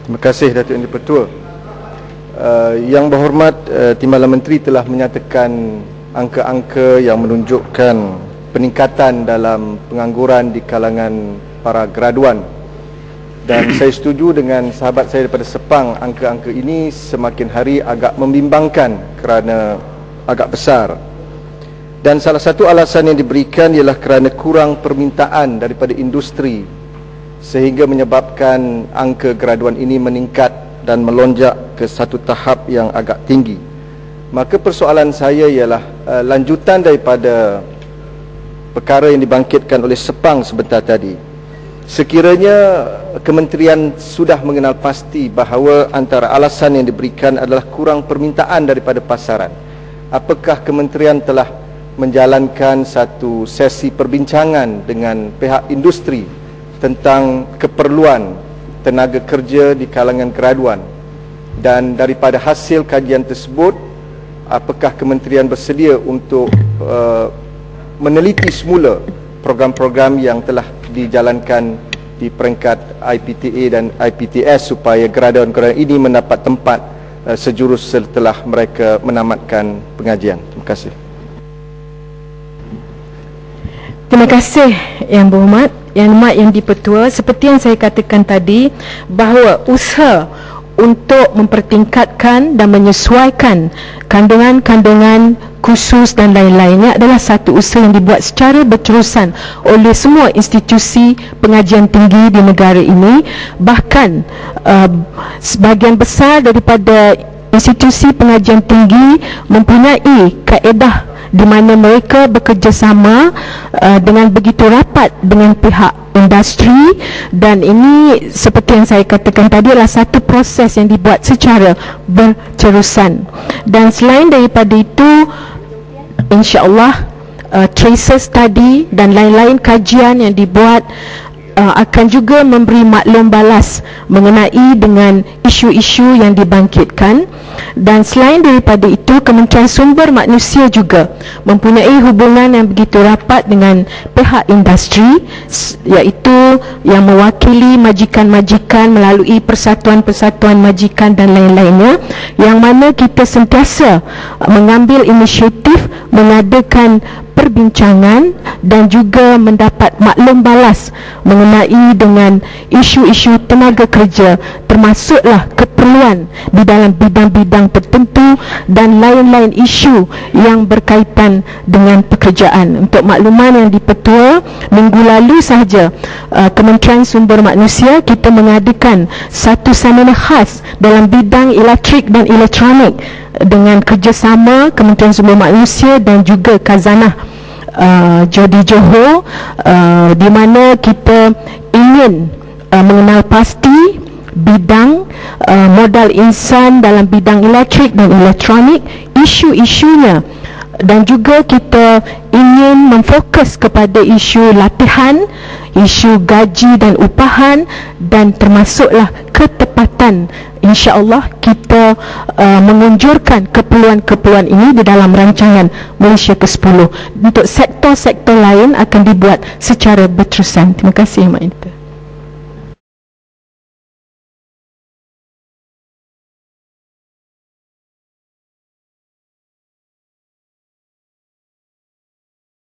Terima kasih Datuk Yang di-Pertua. Yang berhormat, Timbalan Menteri telah menyatakan angka-angka yang menunjukkan peningkatan dalam pengangguran di kalangan para graduan. Dan saya setuju dengan sahabat saya daripada Sepang, angka-angka ini semakin hari agak membimbangkan kerana agak besar. Dan salah satu alasan yang diberikan ialah kerana kurang permintaan daripada industri, sehingga menyebabkan angka graduan ini meningkat dan melonjak ke satu tahap yang agak tinggi. Maka persoalan saya ialah lanjutan daripada perkara yang dibangkitkan oleh Sepang sebentar tadi. Sekiranya kementerian sudah mengenal pasti bahawa antara alasan yang diberikan adalah kurang permintaan daripada pasaran, apakah kementerian telah menjalankan satu sesi perbincangan dengan pihak industri tentang keperluan tenaga kerja di kalangan graduan, dan daripada hasil kajian tersebut apakah kementerian bersedia untuk meneliti semula program-program yang telah dijalankan di peringkat IPTA dan IPTS supaya graduan-graduan ini mendapat tempat sejurus setelah mereka menamatkan pengajian. Terima kasih. Terima kasih Yang Berhormat, Yang di-Pertua. Seperti yang saya katakan tadi, bahawa usaha untuk mempertingkatkan dan menyesuaikan kandungan-kandungan khusus dan lain-lainnya adalah satu usaha yang dibuat secara berterusan oleh semua institusi pengajian tinggi di negara ini. Bahkan sebahagian besar daripada institusi pengajian tinggi mempunyai kaedah di mana mereka bekerjasama dengan begitu rapat dengan pihak industri, dan ini seperti yang saya katakan tadi adalah satu proses yang dibuat secara berterusan. Dan selain daripada itu, insya-Allah tracer study dan lain-lain kajian yang dibuat akan juga memberi maklum balas mengenai dengan isu-isu yang dibangkitkan. Dan selain daripada itu, Kementerian Sumber Manusia juga mempunyai hubungan yang begitu rapat dengan pihak industri, iaitu yang mewakili majikan-majikan melalui persatuan-persatuan majikan dan lain-lainnya, yang mana kita sentiasa mengambil inisiatif mengadakan perbincangan dan juga mendapat maklum balas mengenai dengan isu-isu tenaga kerja, termasuklah keperluan di dalam bidang-bidang tertentu dan lain-lain isu yang berkaitan dengan pekerjaan. Untuk makluman Yang di-Pertua, minggu lalu sahaja Kementerian Sumber Manusia kita mengadakan satu seminar khas dalam bidang elektrik dan elektronik dengan kerjasama Kementerian Sumber Manusia dan juga Khazanah Jodi Johor, di mana kita ingin mengenal pasti bidang modal insan dalam bidang elektrik dan elektronik, isu-isunya, dan juga kita ingin memfokus kepada isu latihan, isu gaji dan upahan, dan termasuklah ketepatan. InsyaAllah kita mengunjurkan keperluan-keperluan ini di dalam rancangan Malaysia ke-10. Untuk sektor-sektor lain akan dibuat secara berterusan. Terima kasih, Mak Inter.